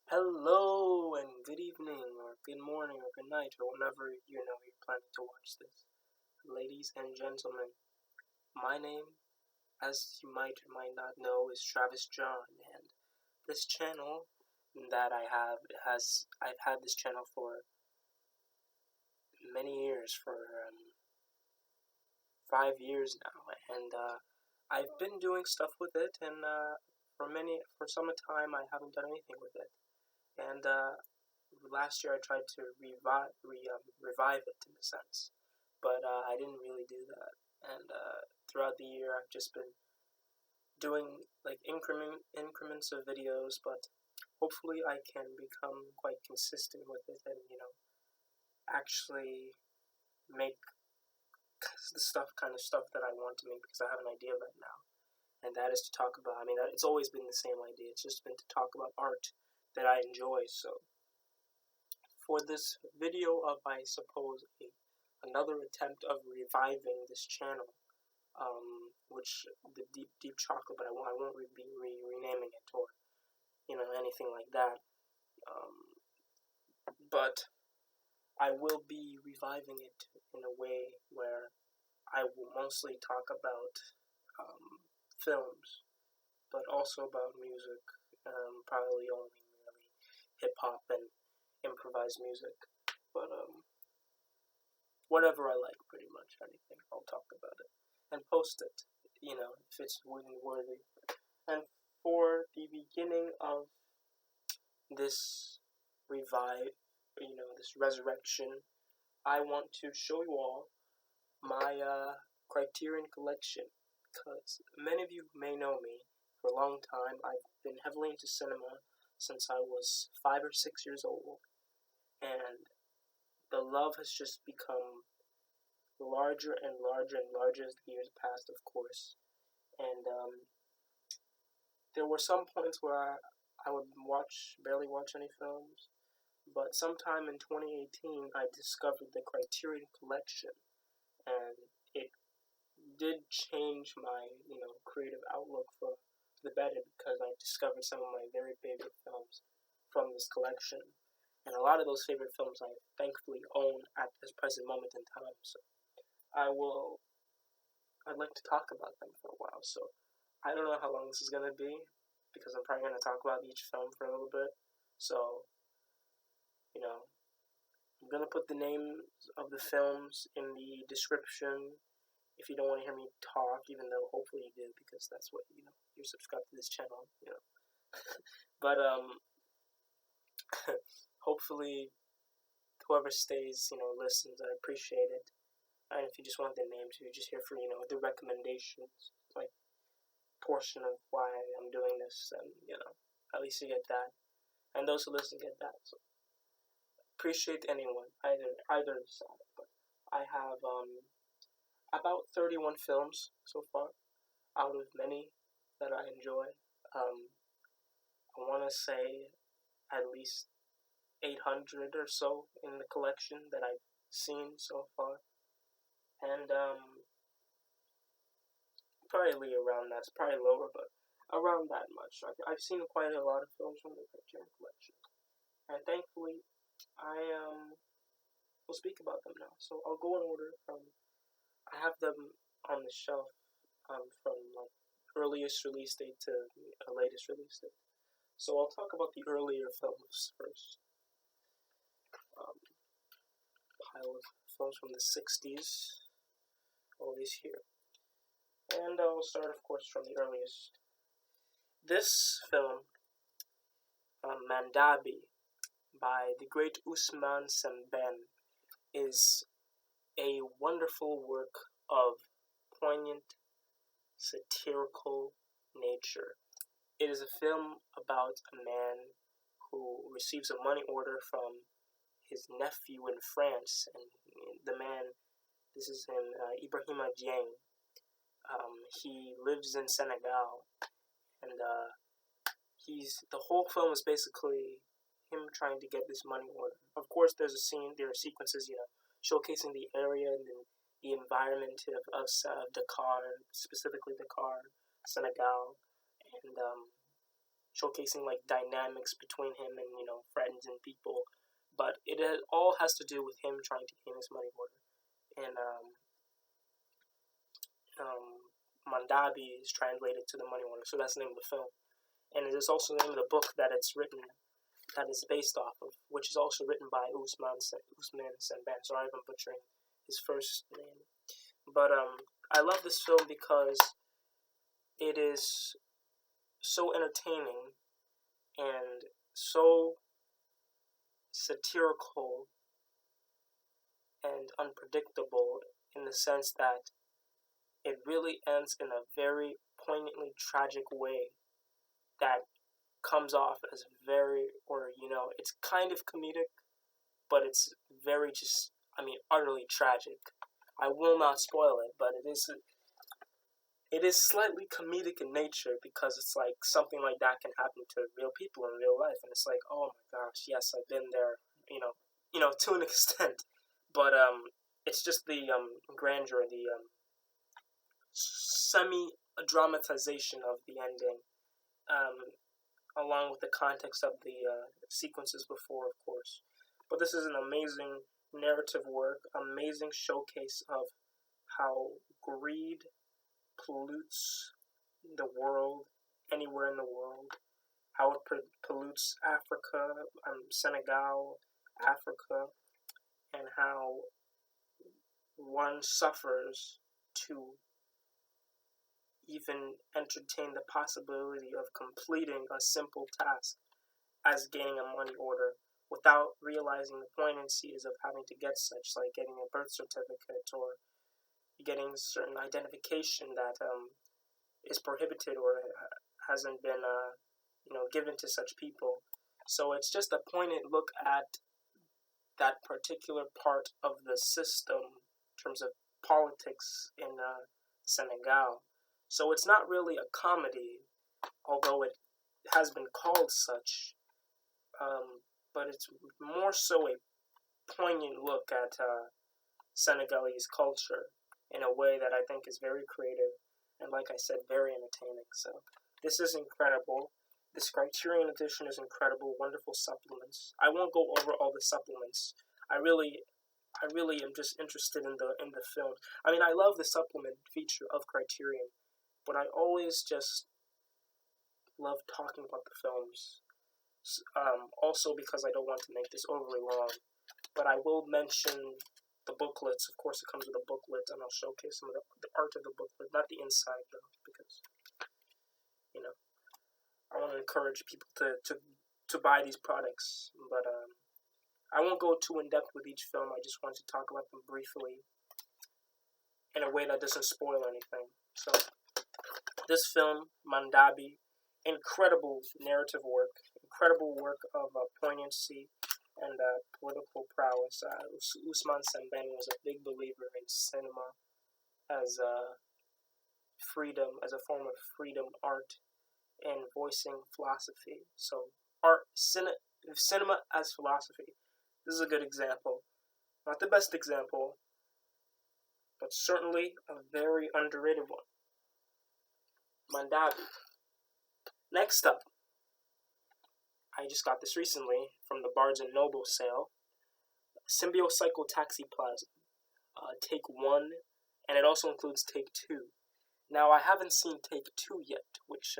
Hello and good evening or good morning or good night or whenever you're planning to watch this. Ladies and gentlemen, my name, as you might or might not know, is Travis John, and this channel that I've had this channel for many years, for 5 years now, and I've been doing stuff with it, and for some time I haven't done anything with it, and last year I tried to revive it in a sense, but I didn't really do that. And throughout the year, I've just been doing like increments of videos, but hopefully I can become quite consistent with it and actually make the kind of stuff that I want to make, because I have an idea right now, and that is to talk about. It's always been the same idea. It's just been to talk about art that I enjoy. So for this video of, I suppose, another attempt of reviving this channel, which the deep chocolate, but I won't be renaming it or anything like that. But I will be reviving it in a way where I will mostly talk about films, but also about music, probably only really hip hop and improvised music, but whatever I like, pretty much anything, I'll talk about it and post it, if it's worthy. And for the beginning of this this resurrection, I want to show you all my Criterion Collection, because many of you may know me. For a long time, I've been heavily into cinema since I was 5 or 6 years old, and the love has just become larger and larger and larger as the years passed, of course. And there were some points where I would barely watch any films, but sometime in 2018, I discovered the Criterion Collection, and it did change my, creative outlook for the better, because I discovered some of my very favorite films from this collection, and a lot of those favorite films I thankfully own at this present moment in time. So I'd like to talk about them for a while. So I don't know how long this is gonna be, because I'm probably gonna talk about each film for a little bit. So I'm gonna put the names of the films in the description if you don't want to hear me talk, even though hopefully you do, because that's what you're subscribed to this channel, But hopefully whoever stays, listens. I appreciate it. And if you just want the names, if you're just here for the recommendations, like portion of why I'm doing this, and at least you get that, and those who listen get that. So appreciate anyone, either side. But I have about 31 films so far, out of many that I enjoy. I want to say at least 800 or so in the collection that I've seen so far, and probably around that. It's probably lower, but around that much. I've seen quite a lot of films from the Criterion Collection, and thankfully, I will speak about them now. So I'll go in order I have them on the shelf from like earliest release date to latest release date. So I'll talk about the earlier films first. Pile of films from the 60s, all these here. And I'll start, of course, from the earliest. This film, Mandabi, by the great Ousmane Sembene, is a wonderful work of poignant, satirical nature. It is a film about a man who receives a money order from his nephew in France, and the man, this is him, Ibrahima Dieng. He lives in Senegal, and the whole film is basically him trying to get this money order. Of course, there are sequences, showcasing the area and the environment of Dakar, specifically Dakar, Senegal, and showcasing like dynamics between him and friends and people. But it all has to do with him trying to gain his money order. And Mandabi is translated to the money order, so that's the name of the film. And it is also the name of the book that it's written, that is based off of, which is also written by Ousmane Sembene. Sorry if I'm butchering his first name. But I love this film because it is so entertaining and so satirical and unpredictable, in the sense that it really ends in a very poignantly tragic way that comes off as it's kind of comedic, but it's very utterly tragic. I will not spoil it, but it is slightly comedic in nature, because it's like something like that can happen to real people in real life, and it's like, oh my gosh, yes, I've been there, to an extent. But it's just the grandeur, the semi-dramatization of the ending, along with the context of the sequences before, of course. But this is an amazing narrative work, amazing showcase of how greed pollutes the world, anywhere in the world, how it pollutes Africa, Senegal, Africa, and how one suffers to even entertain the possibility of completing a simple task as gaining a money order, without realizing the poignancies of having to get such, like getting a birth certificate or getting certain identification that is prohibited or hasn't been given to such people. So it's just a poignant look at that particular part of the system in terms of politics in Senegal. So it's not really a comedy, although it has been called such, but it's more so a poignant look at Senegalese culture in a way that I think is very creative and, like I said, very entertaining. So this is incredible. This Criterion edition is incredible. Wonderful supplements. I won't go over all the supplements. I really am just interested in the film. I mean, I love the supplement feature of Criterion, but I always just love talking about the films. Also because I don't want to make this overly long, but I will mention the booklets. Of course, it comes with a booklet, and I'll showcase some of the art of the booklet, not the inside though, because I want to encourage people to buy these products. But I won't go too in depth with each film. I just want to talk about them briefly in a way that doesn't spoil anything. So this film, Mandabi, incredible narrative work, incredible work of poignancy and political prowess. Ousmane Sembene was a big believer in cinema as freedom, as a form of freedom, art, and voicing philosophy. So cinema as philosophy. This is a good example. Not the best example, but certainly a very underrated one. Mandabi. Next up, I just got this recently from the Barnes & Noble sale. Symbiopsycotaxisplasm Take 1, and it also includes Take 2. Now, I haven't seen Take 2 yet, which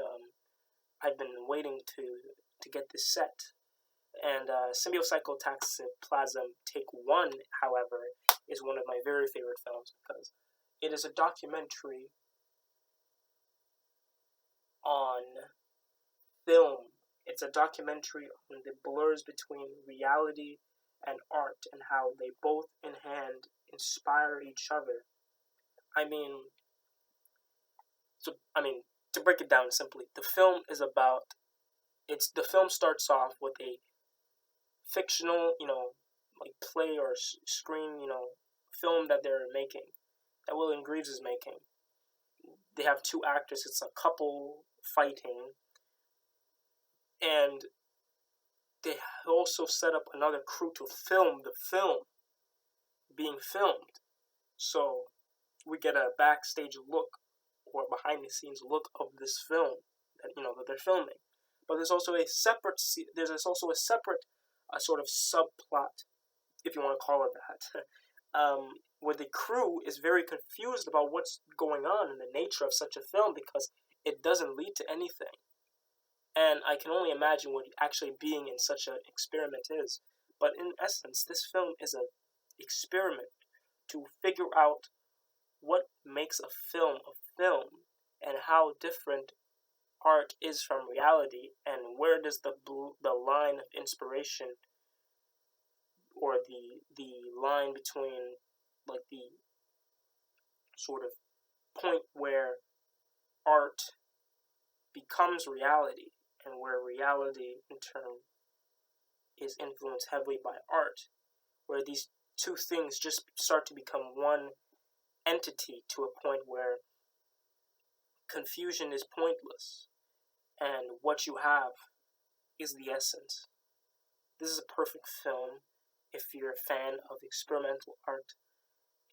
I've been waiting to get this set. And Symbiopsycotaxisplasm Take 1, however, is one of my very favorite films because it is a documentary on film. It's a documentary on the blurs between reality and art and how they both in hand inspire each other. I mean, to break it down simply, the film starts off with a fictional, like play or screen, film that they're making, that William Greaves is making. They have two actors. It's a couple fighting, and they also set up another crew to film the film being filmed. So we get a backstage look or behind the scenes look of this film that that they're filming. But there's also a separate sort of subplot, if you want to call it that, where the crew is very confused about what's going on and the nature of such a film because it doesn't lead to anything. And I can only imagine what actually being in such an experiment is. But in essence, this film is an experiment to figure out what makes a film and how different art is from reality, and where does the line of inspiration or the line between like the sort of point where art becomes reality and where reality in turn is influenced heavily by art, where these two things just start to become one entity to a point where confusion is pointless and what you have is the essence. This is a perfect film if you're a fan of experimental art,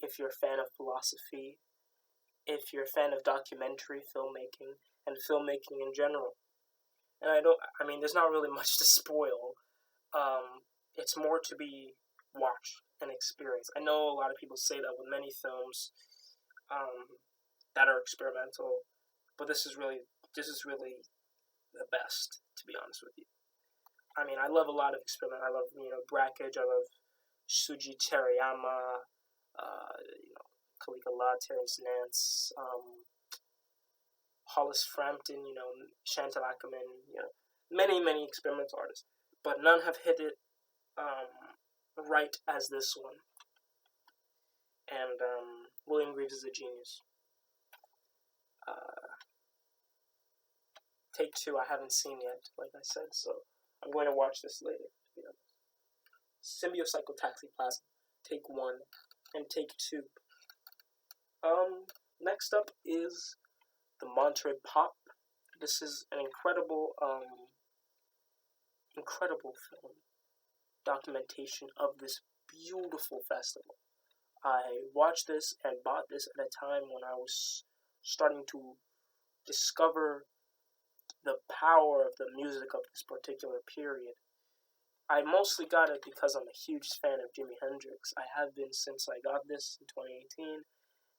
if you're a fan of philosophy, if you're a fan of documentary filmmaking and filmmaking in general. And there's not really much to spoil. It's more to be watched and experienced. I know a lot of people say that with many films that are experimental, but this is really the best, to be honest with you. I love a lot of experiment. I love, Brackage. I love Shuji Terayama, Caligula, Terrence Nance, Hollis Frampton, Chantal Ackerman, many experimental artists. But none have hit it right as this one. And William Greaves is a genius. Take 2 I haven't seen yet, like I said, so I'm going to watch this later. Symbiopsycotaxisplasm Take 1 and Take 2. Next up is the Monterey Pop. This is an incredible film documentation of this beautiful festival. I watched this and bought this at a time when I was starting to discover the power of the music of this particular period. I mostly got it because I'm a huge fan of Jimi Hendrix. I have been since I got this in 2018.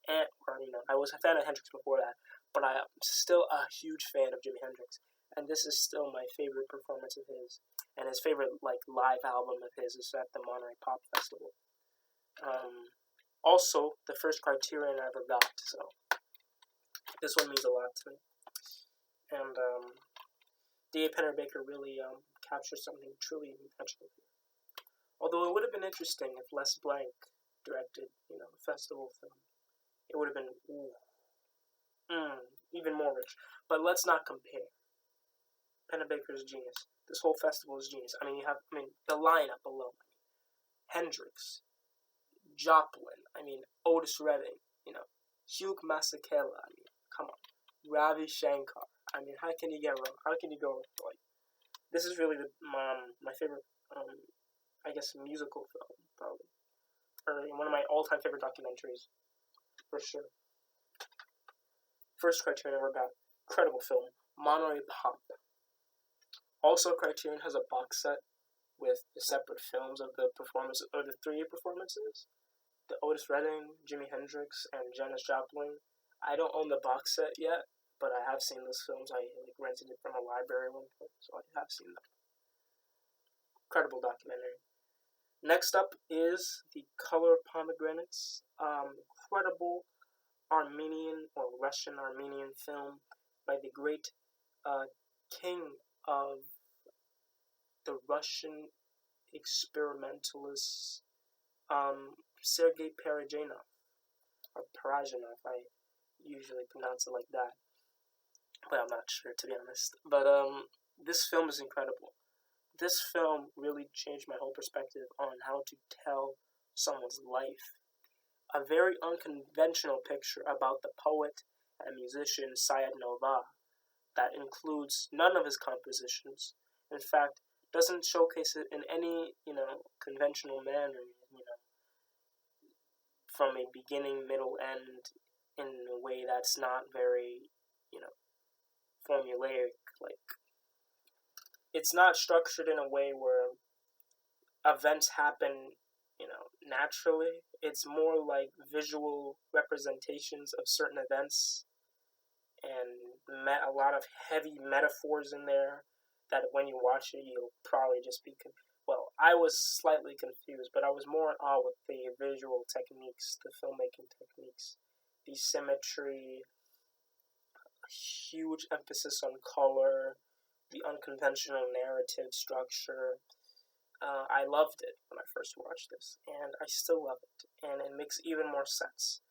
I was a fan of Hendrix before that, but I'm still a huge fan of Jimi Hendrix. And this is still my favorite performance of his. And his favorite live album of his is at the Monterey Pop Festival. Also, the first Criterion I ever got, so this one means a lot to me. And D.A Pennebaker really captures something truly magical here. Although it would have been interesting if Les Blanc directed, a festival film. It would have been even more rich. But let's not compare. Pennebaker's genius. This whole festival is genius. The lineup alone. Hendrix, Joplin, Otis Redding, Hugh Masekela, come on. Ravi Shankar. How can you get wrong? How can you go wrong? This is really my favorite, musical film, probably. Or one of my all-time favorite documentaries, for sure. First Criterion I ever got. Incredible film. Monterey Pop. Also, Criterion has a box set with the separate films of the performances, or the 3 performances. The Otis Redding, Jimi Hendrix, and Janis Joplin. I don't own the box set yet, but I have seen those films. I rented it from a library at one point, so I have seen them. Incredible documentary. Next up is The Color of Pomegranates. Incredible Armenian or Russian-Armenian film by the great king of the Russian experimentalists, Sergai Parajanov, or Parajanov. I usually pronounce it like that, but I'm not sure, to be honest. But this film is incredible. This film really changed my whole perspective on how to tell someone's life. A very unconventional picture about the poet and musician Syed Nova that includes none of his compositions. In fact, doesn't showcase it in any, conventional manner, from a beginning, middle, end, in a way that's not very, formulaic, it's not structured in a way where events happen, naturally. It's more like visual representations of certain events and a lot of heavy metaphors in there that when you watch it, you'll probably just be well, I was slightly confused, but I was more in awe with the visual techniques, the filmmaking techniques, the symmetry, huge emphasis on color, the unconventional narrative structure. I loved it when I first watched this, and I still love it, and it makes even more sense.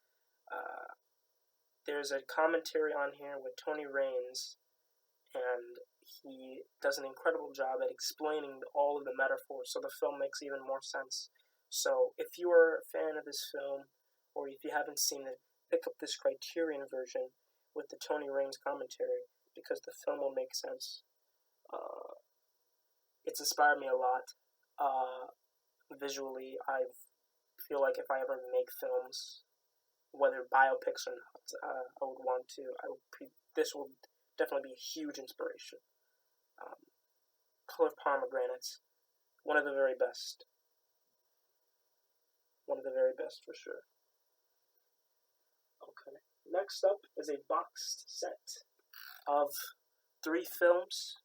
There's a commentary on here with Tony Raines, and he does an incredible job at explaining all of the metaphors, so the film makes even more sense. So if you are a fan of this film, or if you haven't seen it, pick up this Criterion version with the Tony Raines commentary, because the film will make sense. It's inspired me a lot. Visually, I feel like if I ever make films, whether biopics or not, I would want to. This will definitely be a huge inspiration. Color Pomegranates, one of the very best. One of the very best for sure. Okay. Next up is a boxed set of 3 films.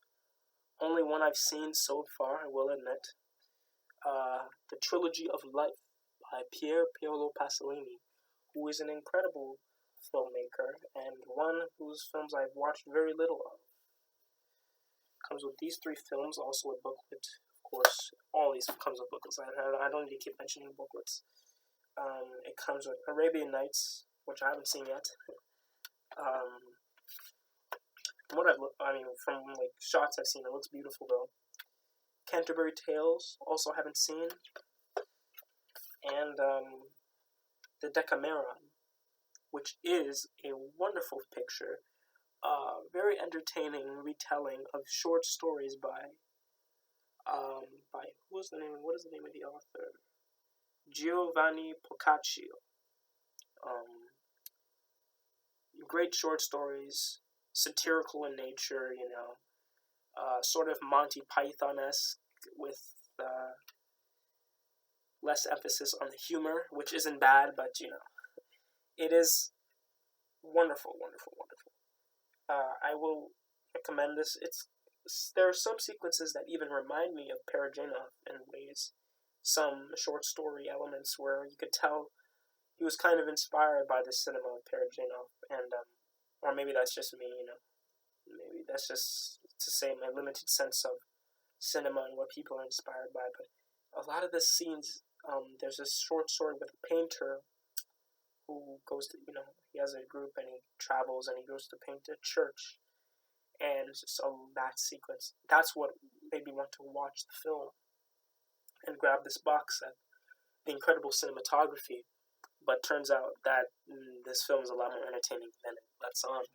Only one I've seen so far, I will admit. The Trilogy of Life by Pier Paolo Pasolini, who is an incredible filmmaker and one whose films I've watched very little of. Comes with these 3 films, also a booklet, of course. All these comes with booklets. I don't need to keep mentioning booklets. It comes with Arabian Nights, which I haven't seen yet. From like shots I've seen, it looks beautiful though. Canterbury Tales, also haven't seen. And the Decameron, which is a wonderful picture, very entertaining retelling of short stories by what is the name of the author? Giovanni Boccaccio. Great short stories, satirical in nature, sort of Monty Python-esque with less emphasis on the humor, which isn't bad, but it is wonderful, wonderful, wonderful. I will recommend this. There are some sequences that even remind me of Parajanov in ways. Some short story elements where you could tell he was kind of inspired by the cinema of Parajanov, and or maybe that's just me, maybe that's just to say my limited sense of cinema and what people are inspired by. But a lot of the scenes, there's this short story with a painter who goes to, he has a group and he travels and he goes to paint a church. And so that sequence, that's what made me want to watch the film and grab this box set. The incredible cinematography, but turns out that this film is a lot more entertaining than it lets on,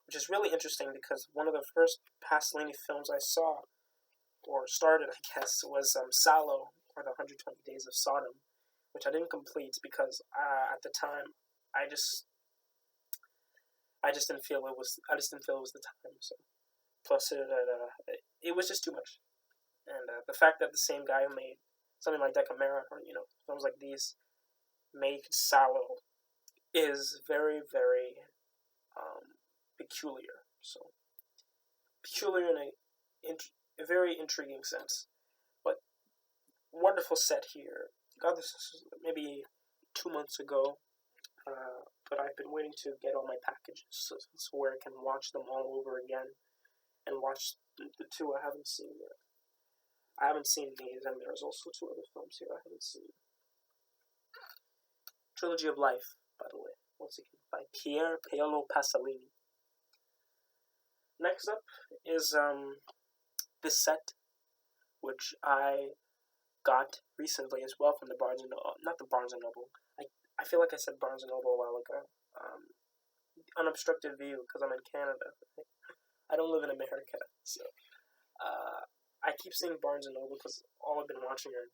which is really interesting because one of the first Pasolini films I saw, or started, I guess, was Salò, or the 120 Days of Sodom, which I didn't complete because at the time I just didn't feel it was the time. So plus it was just too much, and the fact that the same guy who made something like Decameron or films like these made Salò is very, very peculiar. So peculiar in a very intriguing sense, but wonderful set here. Got this maybe 2 months ago, but I've been waiting to get all my packages so where I can watch them all over again and watch the 2 I haven't seen yet. I haven't seen these, and there's also 2 other films here I haven't seen. Trilogy of Life, by the way, once again, by Pier Paolo Pasolini. Next up is this set, which I got recently as well from the Barnes & Noble. Not the Barnes & Noble. I feel like I said Barnes & Noble a while ago. Unobstructed View, because I'm in Canada. I don't live in America, so I keep saying Barnes & Noble because all I've been watching are,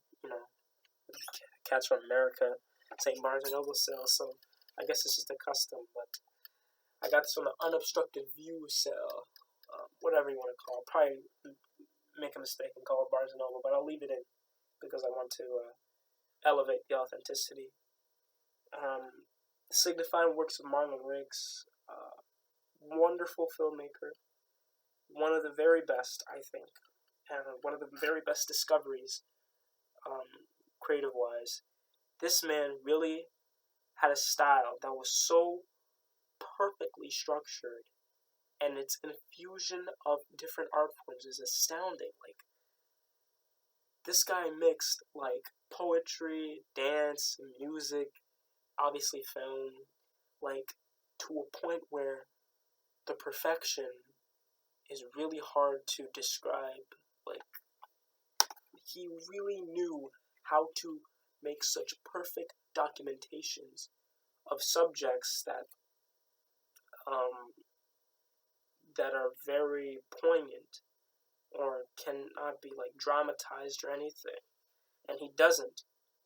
cats from America saying Barnes & Noble sale, so I guess it's just a custom, but I got this from the Unobstructed View sale, whatever you want to call it, probably make a mistake and call it Barnes & Noble, but I'll leave it in because I want to elevate the authenticity. Signyfyin works of Marlon Riggs, wonderful filmmaker, one of the very best, I think, and one of the very best discoveries, creative-wise. This man really had a style that was so perfectly structured, and its infusion of different art forms is astounding. Like, this guy mixed, like, poetry, dance, music, obviously film, like, to a point where the perfection is really hard to describe. Like, he really knew how to make such perfect documentations of subjects that are very poignant or cannot be like dramatized or anything. And he doesn't.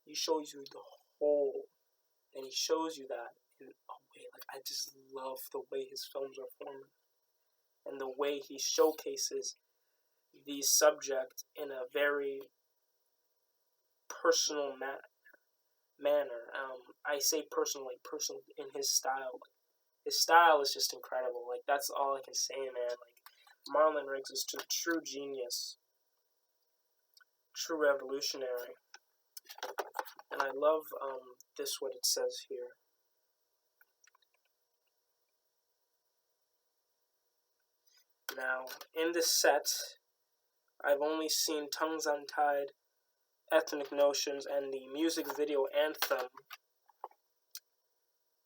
He shows you the whole, and he shows you that in a way. Like, I just love the way his films are formed, and the way he showcases these subjects in a very personal manner. I say personal, like personal in his style. His style is just incredible. Like, that's all I can say, man. Like, Marlon Riggs is a true genius, true revolutionary. And I love this, what it says here. Now, in this set, I've only seen Tongues Untied, Ethnic Notions, and the music video anthem,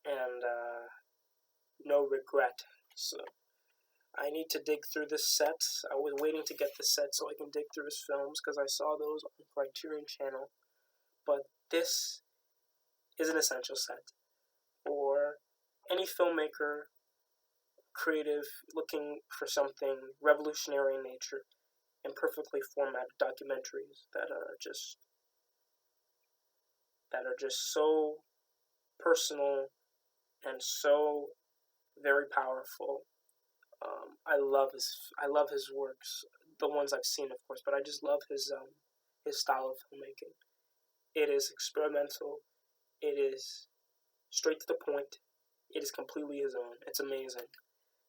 and No Regret. So, I need to dig through this set. I was waiting to get the set so I can dig through his films, because I saw those on the Criterion channel. But this is an essential set for any filmmaker, creative, looking for something revolutionary in nature, and perfectly formatted documentaries that are just so personal and so very powerful. I love his works, the ones I've seen, of course, but I just love his style of filmmaking. It is experimental. It is straight to the point. It is completely his own. It's amazing.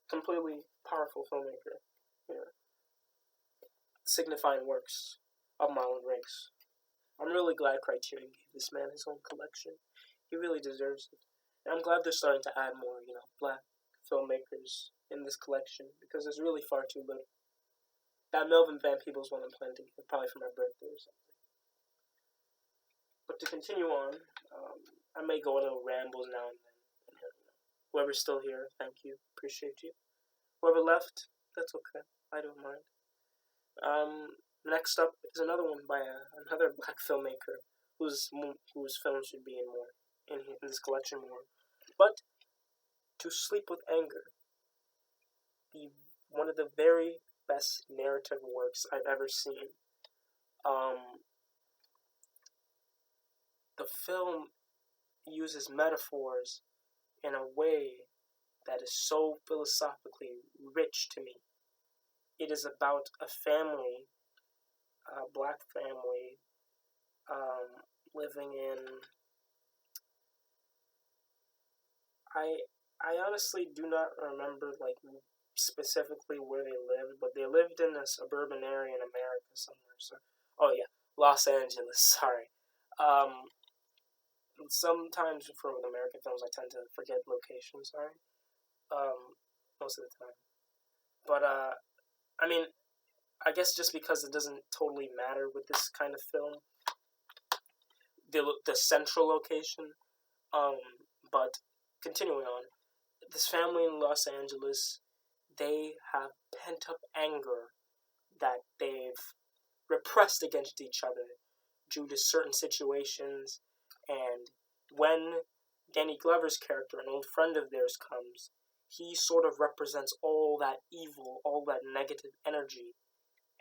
Completely powerful filmmaker. Yeah. Signyfyin works of Marlon Riggs. I'm really glad Criterion gave this man his own collection. He really deserves it. And I'm glad they're starting to add more, black filmmakers in this collection, because there's really far too little. That Melvin Van Peebles one I'm planning to get, probably for my birthday or something. But to continue on, I may go on little rambles now and then. Whoever's still here, thank you, appreciate you. Whoever left, that's okay, I don't mind. Next up is another one by another black filmmaker whose films should be in this collection more. But To Sleep with Anger, one of the very best narrative works I've ever seen. The film uses metaphors in a way that is so philosophically rich to me. It is about a family, a black family, living in... I honestly do not remember, like, specifically where they lived, but they lived in a suburban area in America somewhere. So, Los Angeles, sorry. Sometimes for American films, I tend to forget locations, sorry. Most of the time. But, I mean, I guess just because it doesn't totally matter with this kind of film, the central location, but continuing on, this family in Los Angeles, they have pent-up anger that they've repressed against each other due to certain situations, and when Danny Glover's character, an old friend of theirs, comes, he sort of represents all that evil, all that negative energy,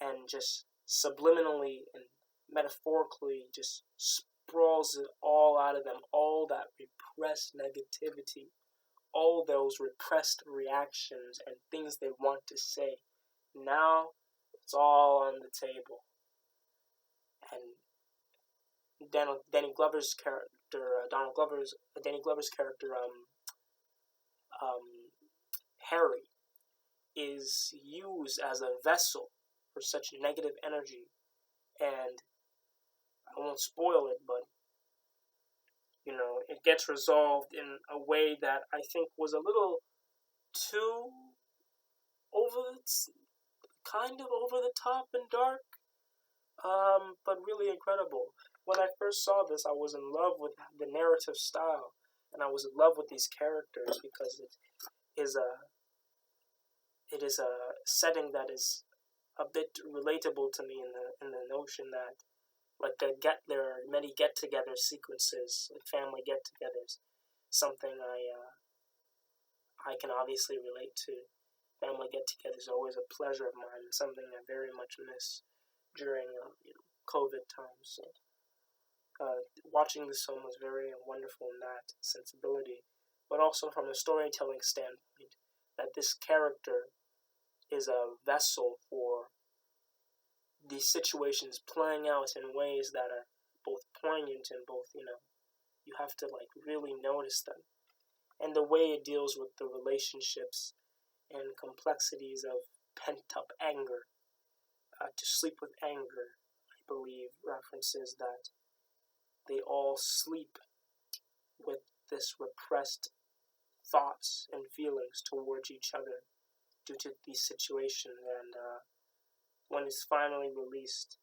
and just subliminally and metaphorically just sprawls it all out of them, all that repressed negativity, all those repressed reactions and things they want to say. Now It's all on the table. And Danny Glover's character, Harry, is used as a vessel for such negative energy. And I won't spoil it, but it gets resolved in a way that I think was a little too over the top and dark, but really incredible. When I first saw this, I was in love with the narrative style, and I was in love with these characters because it is a setting that is a bit relatable to me in the notion that there are many get-together sequences, like family get-togethers, something I can obviously relate to. Family get-togethers are always a pleasure of mine, and something I very much miss during COVID times. So, watching this film was very wonderful in that sensibility, but also from a storytelling standpoint, that this character is a vessel for these situations playing out in ways that are both poignant and both, you have to really notice them. And the way it deals with the relationships and complexities of pent-up anger. To Sleep with Anger, I believe, references that they all sleep with this repressed thoughts and feelings towards each other due to these situations. And when it's finally released,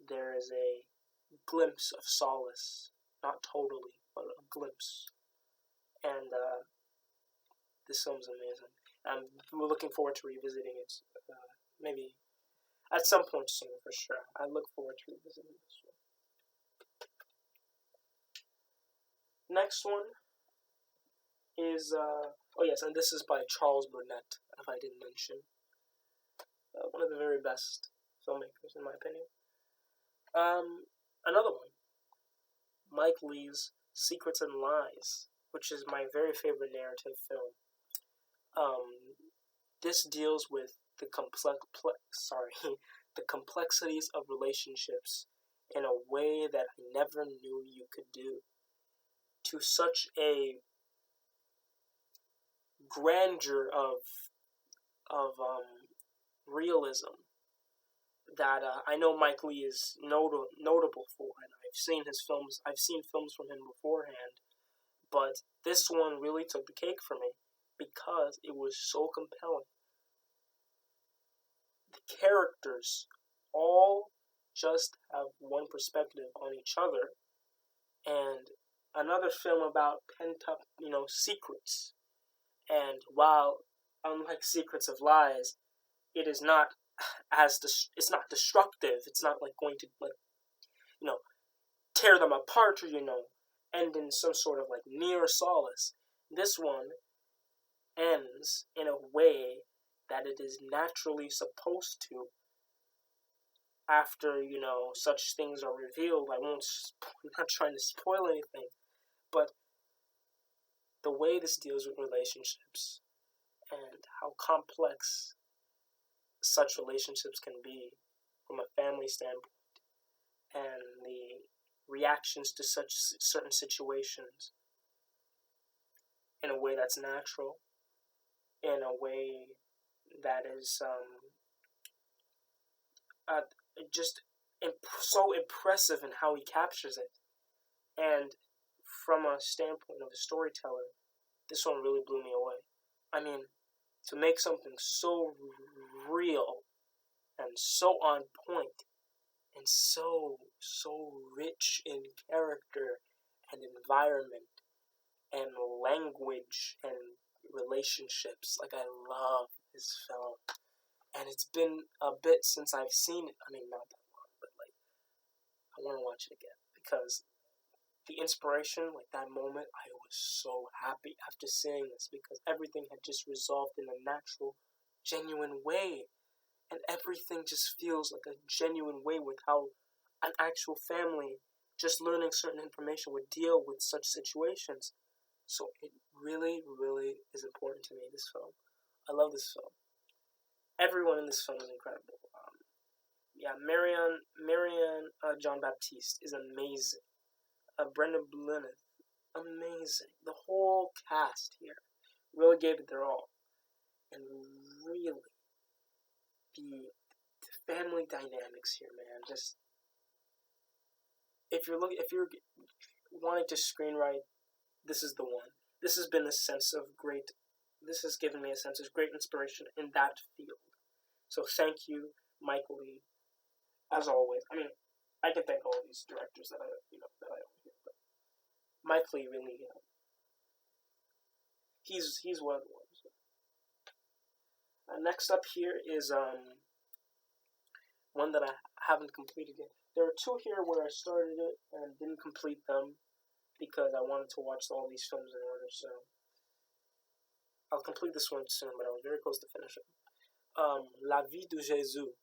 there is a glimpse of solace. Not totally, but a glimpse. And this film's amazing. We're looking forward to revisiting it, maybe at some point soon, for sure. I look forward to revisiting this one. Next one is, and this is by Charles Burnett, if I didn't mention. One of the very best filmmakers, in my opinion. Another one, Mike Leigh's Secrets and Lies, which is my very favorite narrative film. This deals with the complexities of relationships in a way that I never knew you could do, to such a grandeur of realism that I know Mike Leigh is notable for, and I've seen films from him beforehand, but this one really took the cake for me because it was so compelling. The characters all just have one perspective on each other, and another film about pent-up, secrets. And while, unlike Secrets of Lies, it is not it's not destructive. It's not going to tear them apart or end in some sort of near solace. This one ends in a way that it is naturally supposed to. After such things are revealed, I'm not trying to spoil anything, but the way this deals with relationships and how complex such relationships can be from a family standpoint, and the reactions to such certain situations in a way that's natural, in a way that is just so impressive in how he captures it. And from a standpoint of a storyteller, this one really blew me away. I mean, to make something so real and so on point and so rich in character and environment and language and relationships. I love this film. And it's been a bit since I've seen it. I mean, not that long, but I want to watch it again because the inspiration, that moment, I was so happy after seeing this because everything had just resolved in a natural, genuine way. And everything just feels like a genuine way with how an actual family, just learning certain information, would deal with such situations. So it really, really is important to me, this film. I love this film. Everyone in this film is incredible. Marianne John Baptiste is amazing. Brendan Blynneth, amazing. The whole cast here really gave it their all, and really the family dynamics here, man. Just if you're wanting to screenwrite, this is the one. This has been a sense of great. This has given me a sense of great inspiration in that field. So thank you, Mike Leigh, as always. I mean, I can thank all of these directors that I don't hear, but Mike Leigh really, he's one of the ones. Next up here is one that I haven't completed yet. There are two here where I started it and didn't complete them because I wanted to watch all these films in order. So I'll complete this one soon, but I was very close to finishing. La Vie de Jésus,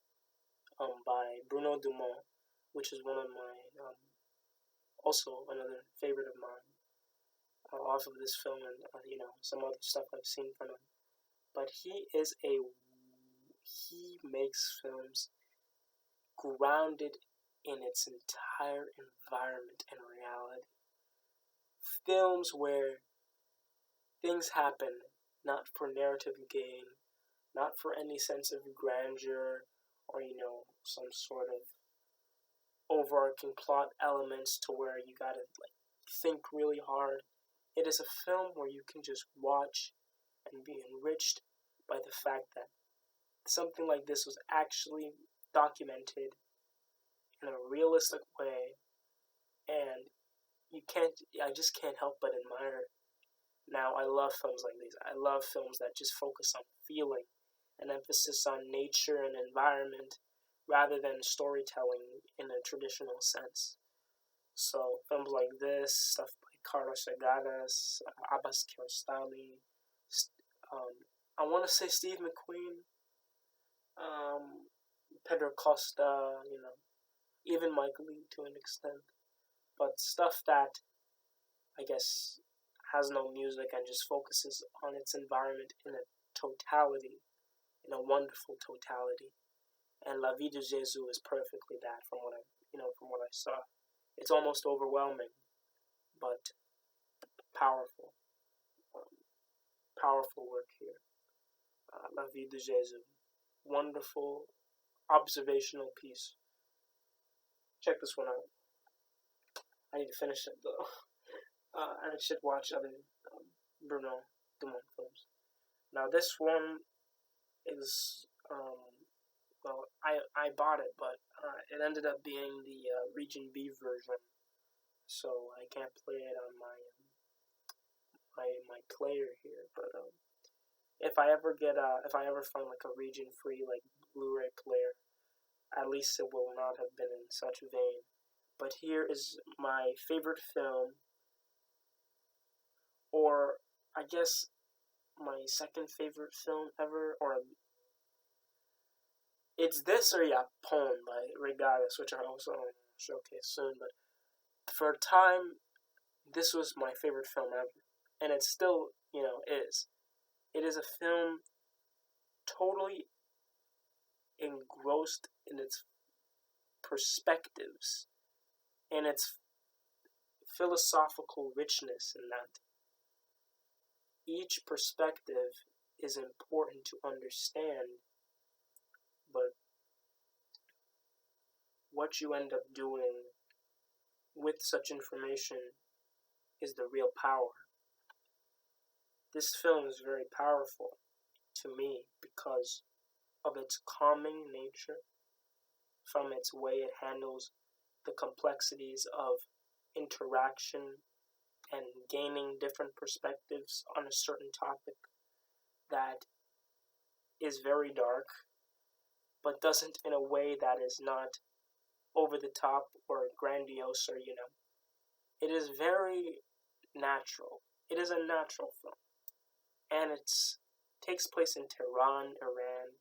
by Bruno Dumont, which is one of my also another favorite of mine. Off of this film and some other stuff I've seen from him. But he makes films grounded in its entire environment and reality. Films where things happen not for narrative gain, not for any sense of grandeur or some sort of overarching plot elements to where you gotta think really hard. It is a film where you can just watch and be enriched by the fact that something like this was actually documented in a realistic way, and I just can't help but admire it. Now, I love films like these. I love films that just focus on feeling, an emphasis on nature and environment, rather than storytelling in a traditional sense. So, films like this, stuff by Reygadas, Abbas Kiarostami, I want to say Steve McQueen, Pedro Costa, even Mike Leigh to an extent. But stuff that, I guess, has no music and just focuses on its environment in a totality, in a wonderful totality. And La Vie de Jésus is perfectly that from what I saw. It's almost overwhelming, but powerful. Powerful work here. La Vie de Jésus. Wonderful observational piece. Check this one out. I need to finish it though. And I should watch other Bruno Dumont films. Now this one is I bought it, but it ended up being the Region B version, so I can't play it on my player here. But if I ever find like a region free like Blu-ray player, at least it will not have been in such vein. But here is my favorite film, or I guess my second favorite film ever, or it's this or Japon by Reygadas, which I also showcase soon. But for a time, this was my favorite film ever, and it still, is. It is a film totally engrossed in its perspectives and its philosophical richness in that each perspective is important to understand, but what you end up doing with such information is the real power. This film is very powerful to me because of its calming nature, from its way it handles the complexities of interaction and gaining different perspectives on a certain topic that is very dark, but doesn't in a way that is not over the top or grandiose or, It is very natural. It is a natural film. And it takes place in Tehran, Iran,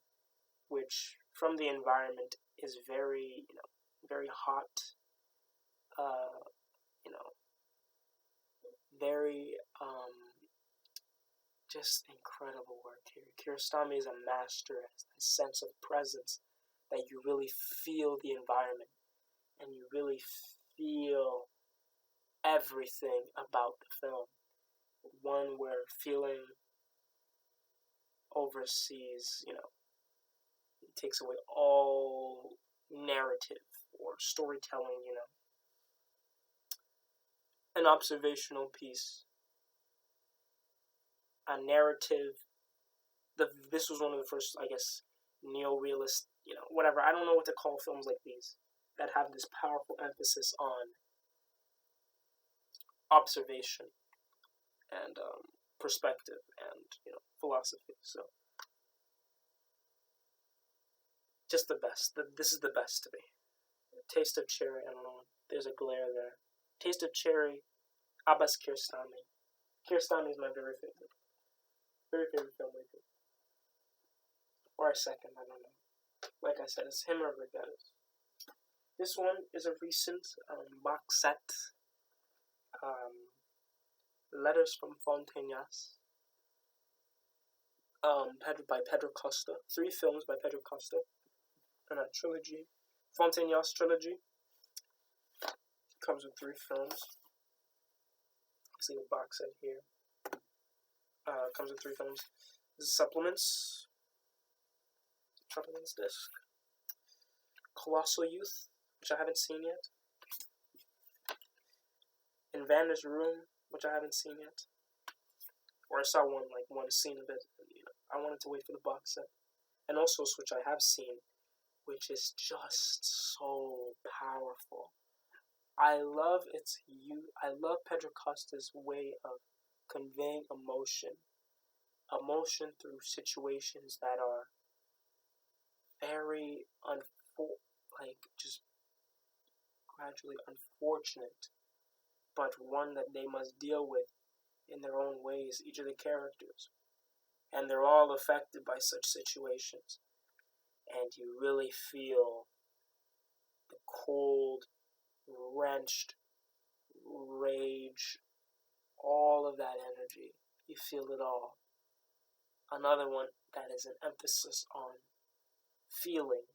which from the environment is very, very hot, very, just incredible work here. Kiarostami is a master at a sense of presence that you really feel the environment and you really feel everything about the film. One where feeling oversees, it takes away all narrative or storytelling, An observational piece, a narrative. This was one of the first, I guess, neo-realist, whatever. I don't know what to call films like these that have this powerful emphasis on observation and perspective and philosophy. So just the best. This is the best to me. Taste of Cherry. I don't know. There's a glare there. Taste of Cherry. Abbas Kiarostami. Kiarostami is my very favorite filmmaker. Or a second, I don't know. Like I said, it's him or Reygadas. This one is a recent box set. Letters from Fontainhas. By Pedro Costa. 3 films by Pedro Costa. And a trilogy. Fontainhas trilogy. Comes with 3 films. See the box set here. Comes with 3 films. This is supplements disc. Colossal Youth, which I haven't seen yet. In Vander's Room, which I haven't seen yet. Or I saw one scene of it. I wanted to wait for the box set. And also, which I have seen, which is just so powerful. I love Pedro Costa's way of conveying emotion through situations that are very just gradually unfortunate, but one that they must deal with in their own ways, each of the characters, and they're all affected by such situations, and you really feel the cold, wrenched rage, all of that energy. You feel it all. Another one that is an emphasis on feeling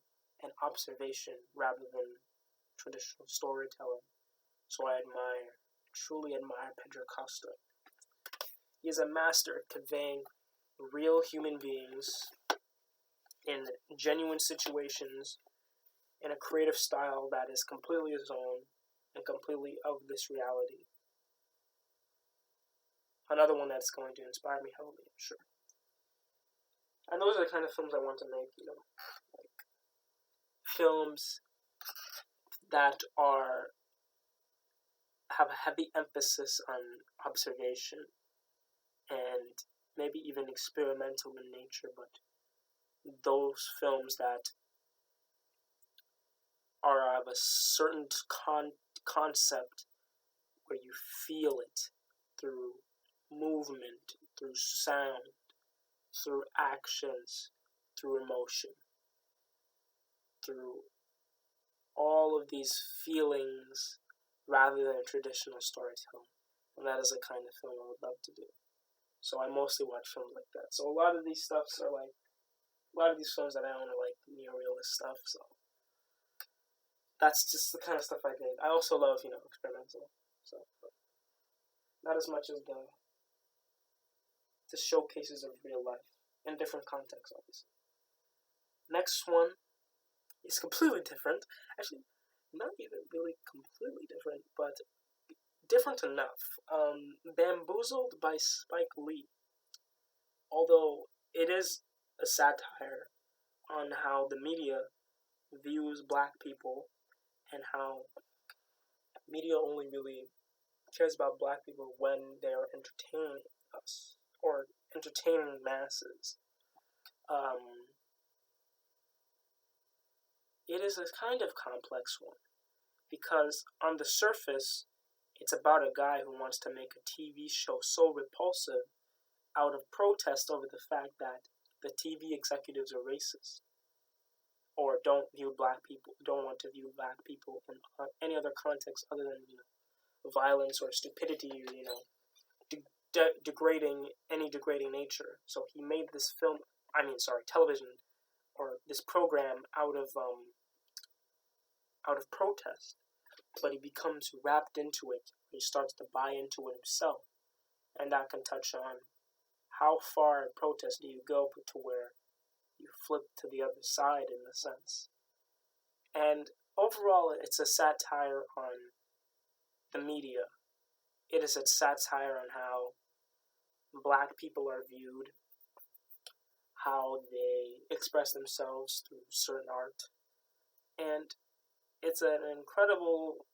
and observation rather than traditional storytelling. So I truly admire Pedro Costa. He is a master at conveying real human beings in genuine situations in a creative style that is completely his own and completely of this reality. Another one that's going to inspire me heavily, I'm sure. And those are the kind of films I want to make, like films that have a heavy emphasis on observation and maybe even experimental in nature, but those films that are of a certain concept where you feel it through movement, through sound, through actions, through emotion, through all of these feelings rather than traditional storytelling. And that is the kind of film I would love to do. So I mostly watch films like that. So a lot of these films that I own are like neo-realist stuff, so that's just the kind of stuff I did. I also love, experimental stuff, but not as much as the showcases of real life in different contexts, obviously. Next one is completely different. Actually, not even really completely different, but different enough. Bamboozled by Spike Lee. Although it is a satire on how the media views black people and how media only really cares about black people when they are entertaining us or entertaining masses. It is a kind of complex one because on the surface, it's about a guy who wants to make a TV show so repulsive out of protest over the fact that the TV executives are racist or don't want to view black people in any other context other than violence or stupidity or degrading nature. So he made this television or this program out of protest, but he becomes wrapped into it. He starts to buy into it himself, and that can touch on how far in protest do you go to where you flip to the other side, in a sense. And overall, it's a satire on the media. It is a satire on how black people are viewed, how they express themselves through certain art, and it's an incredible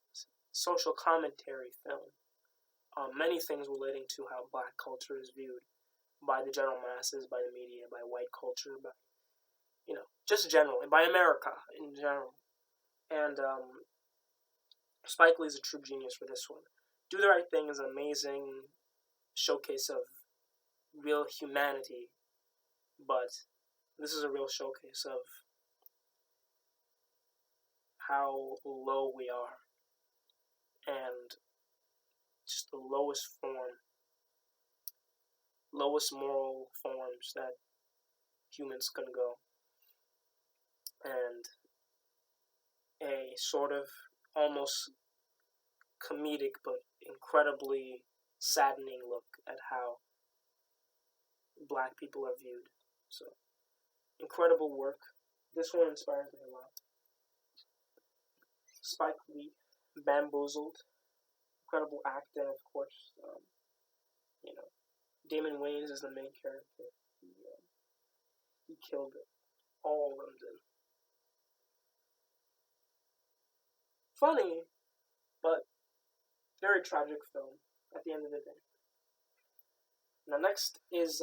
social commentary film on many things relating to how black culture is viewed by the general masses, by the media, by white culture, by, just generally, by America in general. And Spike Lee is a true genius for this one. Do the Right Thing is an amazing showcase of real humanity, but this is a real showcase of how low we are, and just the lowest moral forms that humans can go, and a sort of almost comedic but incredibly saddening look at how black people are viewed. So, incredible work. This one inspires me a lot. Spike Lee, Bamboozled, incredible acting, of course. Damon Wayans is the main character. He killed it. All of them did. Funny, but very tragic film at the end of the day. Now, next is,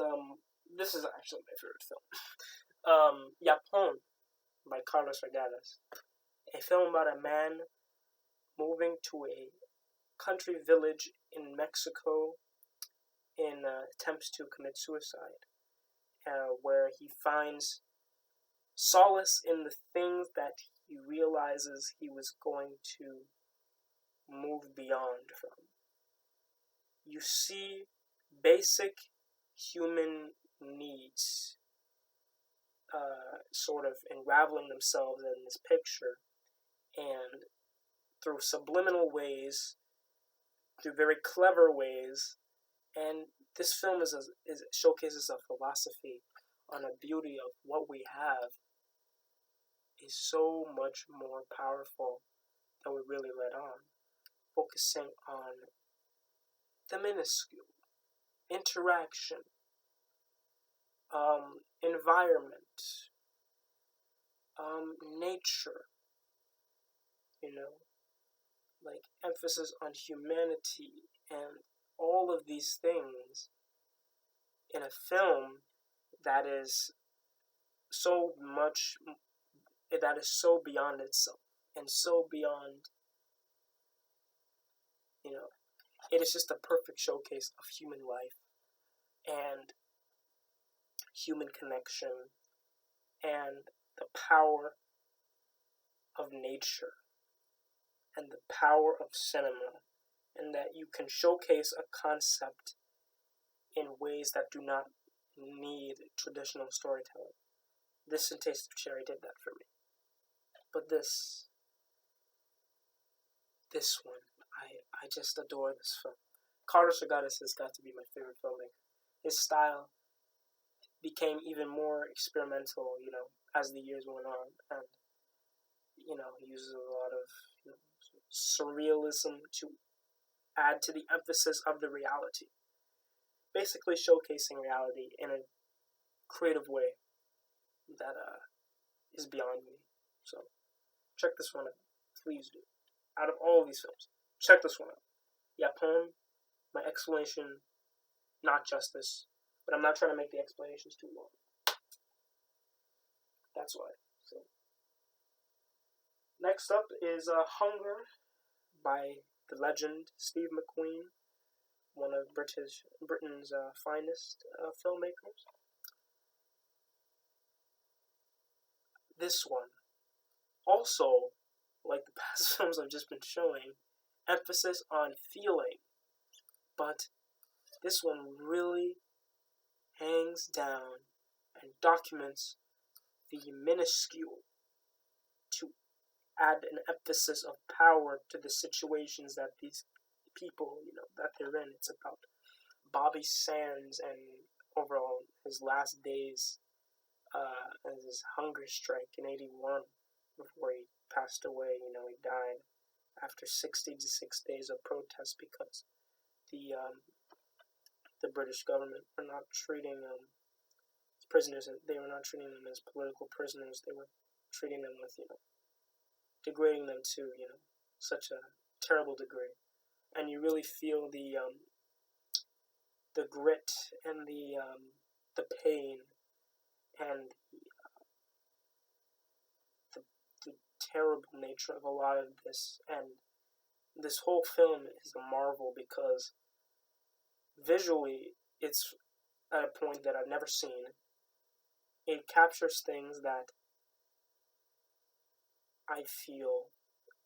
this is actually my favorite film. Japon by Carlos Reygadas. A film about a man moving to a country village in Mexico in attempts to commit suicide, where he finds solace in the things that he realizes he was going to move beyond from. You see basic human needs sort of unraveling themselves in this picture, and through subliminal ways, through very clever ways, and this film showcases a philosophy on a beauty of what we have is so much more powerful than we really let on, focusing on the minuscule, interaction, environment, nature, like emphasis on humanity, and all of these things in a film that is so beyond itself, and so beyond, it is just a perfect showcase of human life, and human connection, and the power of nature, and the power of cinema, and that you can showcase a concept in ways that do not need traditional storytelling. This and Taste of Cherry did that for me. But this one, I just adore this film. Carlos Reygadas has got to be my favorite filmmaker. His style became even more experimental, as the years went on, and he uses a lot of surrealism to add to the emphasis of the reality, basically showcasing reality in a creative way that is beyond me. So check this one out, please do. Out of all of these films, check this one out. Japon, my explanation, not justice, but I'm not trying to make the explanations too long. That's why. So next up is Hunger by the legend Steve McQueen, one of Britain's finest filmmakers. This one, also, like the past films I've just been showing, emphasis on feeling, but this one really hangs down and documents the minuscule, to add an emphasis of power to the situations that these people, that they're in. It's about Bobby Sands and overall his last days and his hunger strike in 81 before he passed away. He died after 66 days of protest because the British government were not treating prisoners. They were not treating them as political prisoners. They were treating them with, degrading them to, such a terrible degree. And you really feel the grit and the pain and the terrible nature of a lot of this. And this whole film is a marvel because visually it's at a point that I've never seen. It captures things that I feel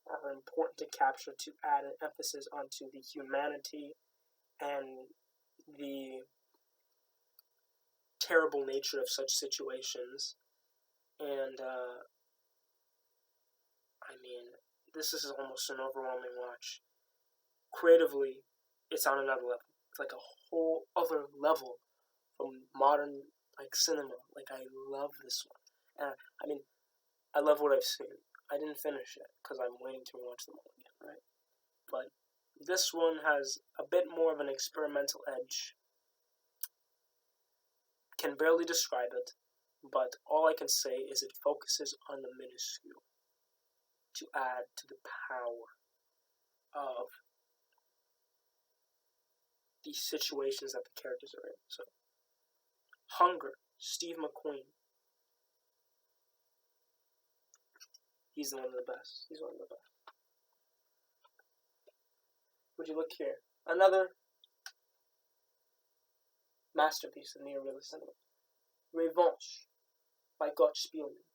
are important to capture, to add an emphasis onto the humanity and the terrible nature of such situations. And this is almost an overwhelming watch. Creatively, it's on another level. It's like a whole other level from modern cinema. I love this one. And I love what I've seen. I didn't finish it because I'm waiting to watch them all again, right? But this one has a bit more of an experimental edge. Can barely describe it, but all I can say is it focuses on the minuscule to add to the power of the situations that the characters are in. So, Hunger, Steve McQueen. He's one of the best. He's one of the best. Would you look here? Another masterpiece of neo-realist cinema. Revanche by Spielman.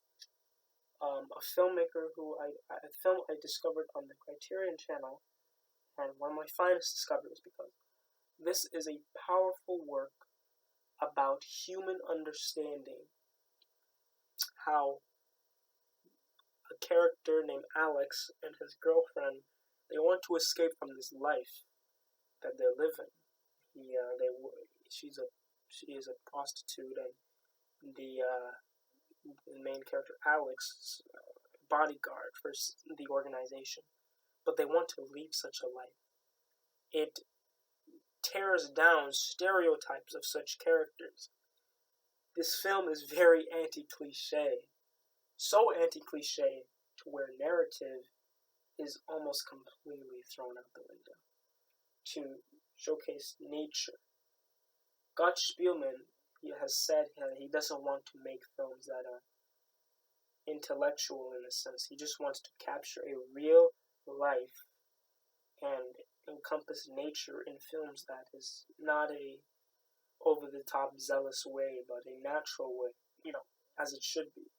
A filmmaker a film I discovered on the Criterion channel, and one of my finest discoveries because this is a powerful work about human understanding. How a character named Alex and his girlfriend, they want to escape from this life that they're living. She is a prostitute, and the main character Alex is a bodyguard for the organization, but they want to leave such a life. It tears down stereotypes of such characters. This film is very anti-cliche. So anti-cliche to where narrative is almost completely thrown out the window to showcase nature. Spielman, he has said he doesn't want to make films that are intellectual in a sense. He just wants to capture a real life and encompass nature in films that is not a over-the-top zealous way, but a natural way, as it should be.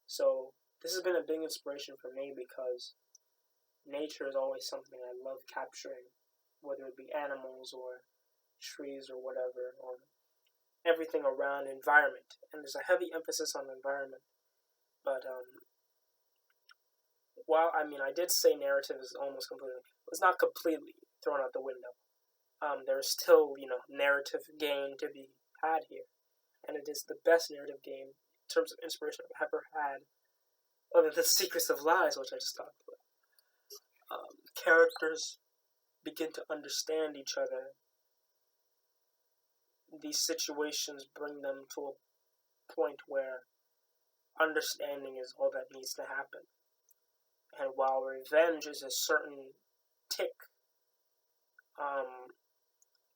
So this has been a big inspiration for me because nature is always something I love capturing, whether it be animals or trees or whatever, or everything around environment. And there's a heavy emphasis on environment. But while I did say narrative is almost completely, it's not completely thrown out the window. There's still, narrative gain to be had here. And it is the best narrative game in terms of inspiration I've ever had, other than Secrets of Lies, which I just talked about. Characters begin to understand each other. These situations bring them to a point where understanding is all that needs to happen. And while revenge is a certain tick,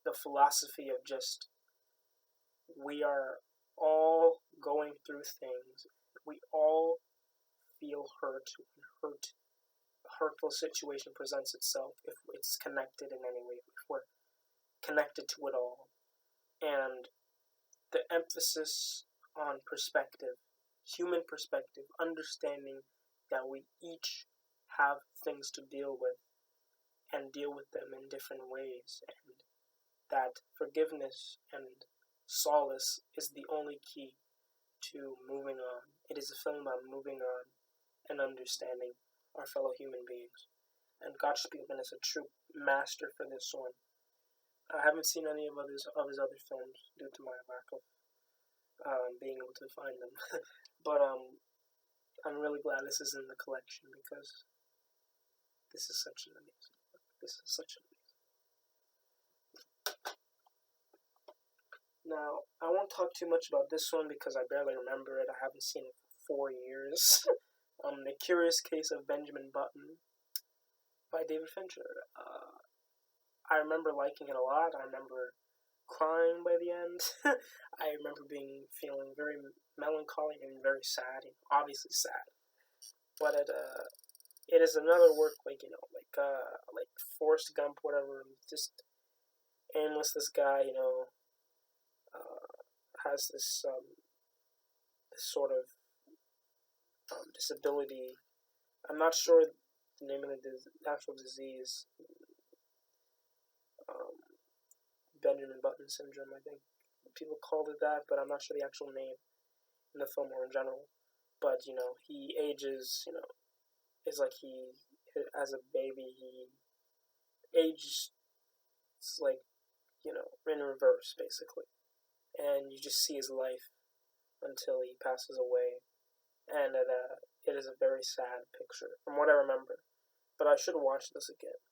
the philosophy of just, we are all going through things. We all feel hurt when a hurtful situation presents itself, if it's connected in any way, if we're connected to it all. And the emphasis on perspective, human perspective, understanding that we each have things to deal with and deal with them in different ways, and that forgiveness and solace is the only key to moving on. It is a film about moving on and understanding our fellow human beings. And God Spielman is a true master for this one. I haven't seen any of his other films due to my lack of being able to find them. But I'm really glad this is in the collection because this is such an amazing book. This is such an amazing. Now, I won't talk too much about this one because I barely remember it. I haven't seen it for 4 years. The Curious Case of Benjamin Button by David Fincher. I remember liking it a lot. I remember crying by the end. I remember feeling very melancholy and very sad. Obviously sad, but it is another work like Forrest Gump, whatever. Just aimless. This guy, has this sort of disability. I'm not sure the name of the actual disease. Benjamin Button syndrome, I think people called it that, but I'm not sure the actual name in the film or in general. But he ages. It's like as a baby, he ages like in reverse, basically, and you just see his life until he passes away, and it is a very sad picture from what I remember. But I should watch this again.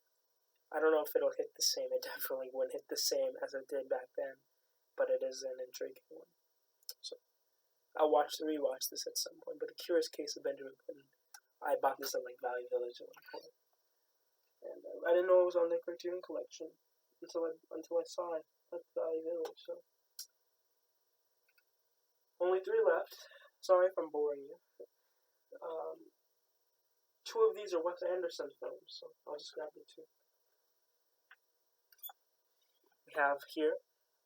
I don't know if it'll hit the same. It definitely wouldn't hit the same as it did back then, but it is an intriguing one. So I'll rewatch this at some point. But The Curious Case of Benjamin Button, I bought this at Value Village at one point, and I didn't know it was on the Criterion Collection until I saw it at Value Village. So only 3 left. Sorry if I'm boring you. 2 of these are Wes Anderson films, so I'll just grab the 2. We have here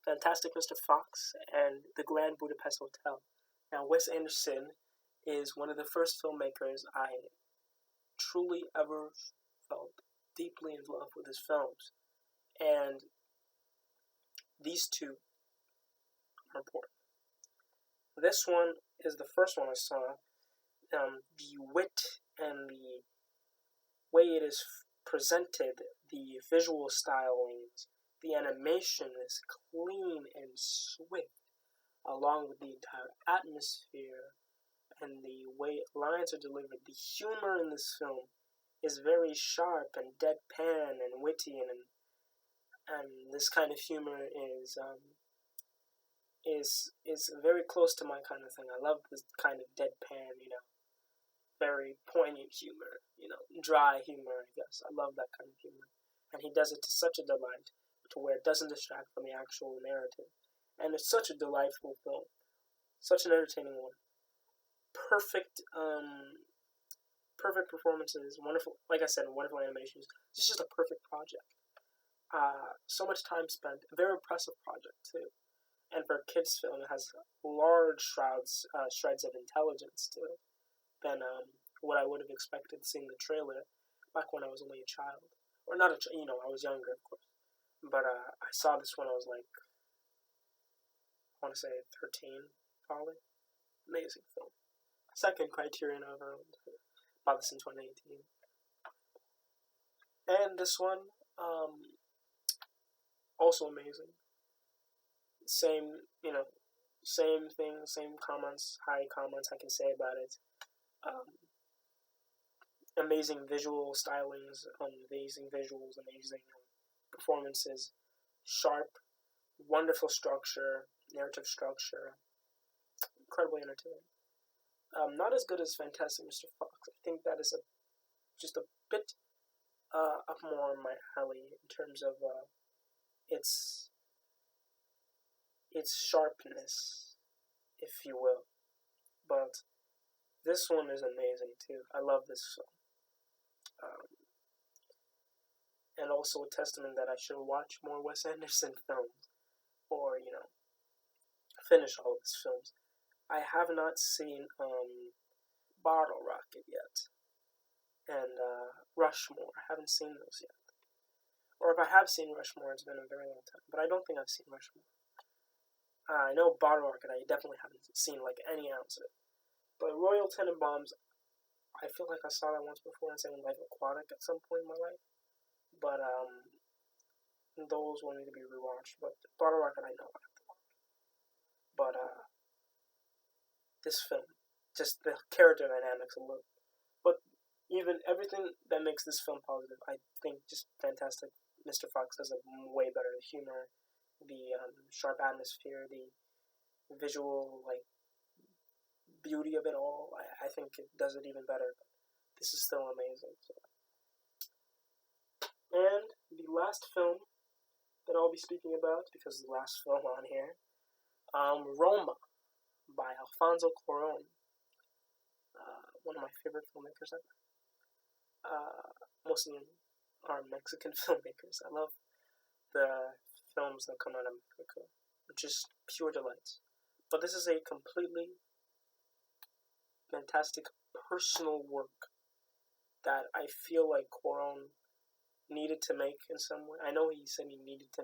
Fantastic Mr. Fox and The Grand Budapest Hotel. Now, Wes Anderson is one of the first filmmakers I truly ever felt deeply in love with his films. And these 2 are important. This one is the first one I saw. The wit and the way it is presented, the visual stylings, the animation is clean and swift, along with the entire atmosphere and the way lines are delivered. The humor in this film is very sharp and deadpan and witty, and this kind of humor is very close to my kind of thing. I love this kind of deadpan, very poignant humor, dry humor, I guess. I love that kind of humor. And he does it to such a delight, to where it doesn't distract from the actual narrative. And it's such a delightful film. Such an entertaining one. Perfect performances, wonderful, like I said, wonderful animations. It's just a perfect project. So much time spent. A very impressive project, too. And for a kid's film, it has large shreds of intelligence to it than what I would have expected seeing the trailer back when I was only a child. Or not I was younger, of course. But I saw this when I was I want to say 13, probably. Amazing film. Second Criterion I've owned. Bought this in 2018. And this one, also amazing. Same thing, same comments, high comments I can say about it. Amazing visual stylings, amazing visuals, amazing performances, sharp, wonderful structure, narrative structure, incredibly entertaining. Not as good as Fantastic Mr. Fox. I think that is just a bit up more on my alley in terms of its sharpness, if you will. But this one is amazing too. I love this film. And also a testament that I should watch more Wes Anderson films, or finish all of his films. I have not seen Bottle Rocket yet, and Rushmore. I haven't seen those yet. Or if I have seen Rushmore, it's been a very long time. But I don't think I've seen Rushmore. I know Bottle Rocket, I definitely haven't seen like any ounce of it. But Royal Tenenbaums, I feel like I saw that once before in Second Life Aquatic at some point in my life. But those will need to be rewatched. But Bottle Rocket, I know I have to watch. But this film, just the character dynamics alone. But even everything that makes this film positive, I think just fantastic. Mr. Fox does it way better. The humor, the sharp atmosphere, the visual beauty of it all. I think it does it even better. But this is still amazing. So. And the last film that I'll be speaking about, because the last film on here, Roma by Alfonso Cuarón. One of my favorite filmmakers ever. Most of them are Mexican filmmakers. I love the films that come out of Mexico, which is pure delight. But this is a completely fantastic personal work that I feel like Cuarón needed to make in some way. I know he said he needed to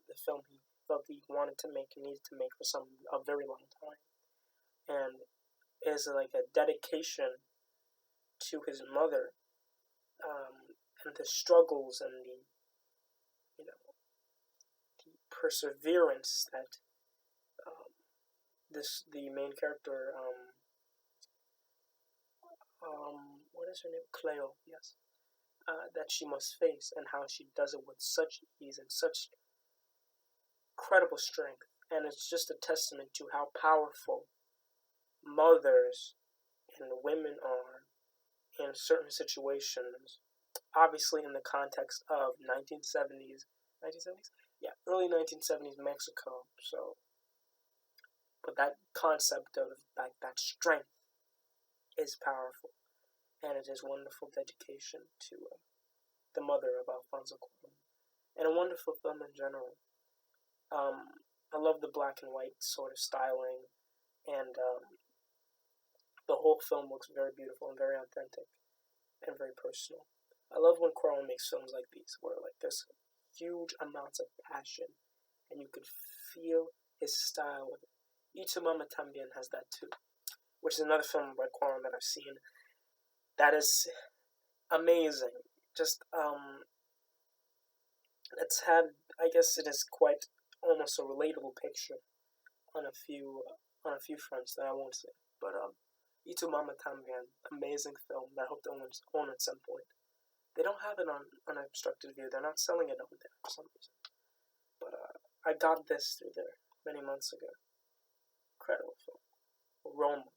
the film he felt he wanted to make and needed to make for a very long time, and is like a dedication to his mother, and the struggles and the perseverance that the main character what is her name, Cleo, yes, that she must face, and how she does it with such ease and such incredible strength. And it's just a testament to how powerful mothers and women are in certain situations, obviously in the context of 1970s, yeah, early 1970s Mexico. So, but that concept of that strength is powerful, and it is wonderful dedication to the mother of Alfonso Cuarón, and a wonderful film in general. I love the black and white sort of styling, and the whole film looks very beautiful and very authentic and very personal. I love when Cuarón makes films like these, where there's huge amounts of passion, and you could feel his style with it. Y Tu Mama Tambien has that too, which is another film by Cuarón that I've seen that is amazing. Just it's had, I guess it is quite almost a relatable picture on a few fronts that I won't say. But Y Tu Mama Tambien, amazing film that I hope to own at some point. They don't have it on Unobstructed View. They're not selling it over there for some reason. But I got this through there many months ago. Incredible film. Roma.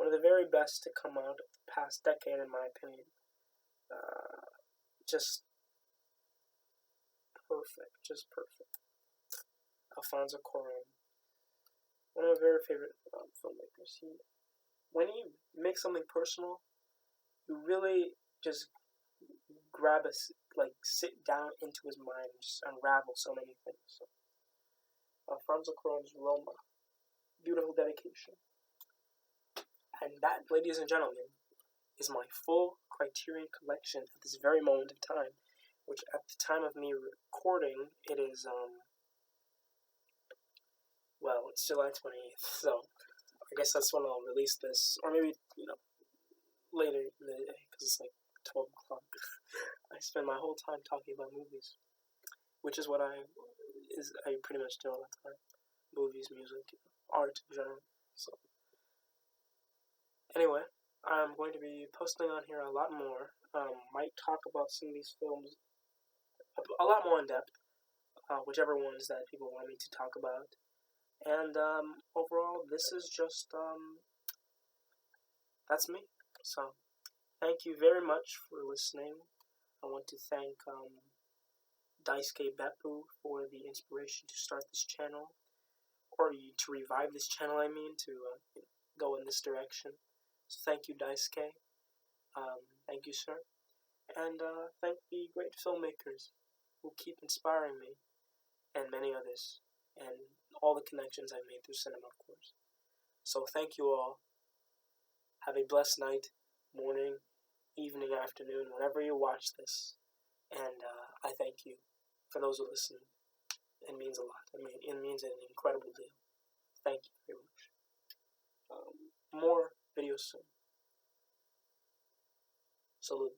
One of the very best to come out of the past decade, in my opinion. Just perfect. Just perfect. Alfonso Cuarón. One of my very favorite filmmakers. When he makes something personal, you really just sit down into his mind and just unravel so many things. So, Alfonso Cuarón's Roma. Beautiful dedication. And that, ladies and gentlemen, is my full Criterion Collection at this very moment of time, which at the time of me recording, it is, it's July 28th, so I guess that's when I'll release this, or maybe, later in the day, because it's 12 o'clock. I spend my whole time talking about movies, which is what I pretty much do all the time. Movies, music, art in general. So, anyway, I'm going to be posting on here a lot more. Might talk about some of these films a lot more in depth, whichever ones that people want me to talk about. And overall, this is just that's me. So, thank you very much for listening. I want to thank Daisuke Beppu for the inspiration to start this channel, or to revive this channel, to go in this direction. So thank you, Daisuke. Thank you, sir. And thank the great filmmakers who keep inspiring me, and many others, and all the connections I've made through cinema, of course. So thank you all. Have a blessed night, morning, evening, afternoon, whenever you watch this. And I thank you for those who listen. It means a lot. I mean, it means an incredible deal. Thank you very much. More videos soon. Salute.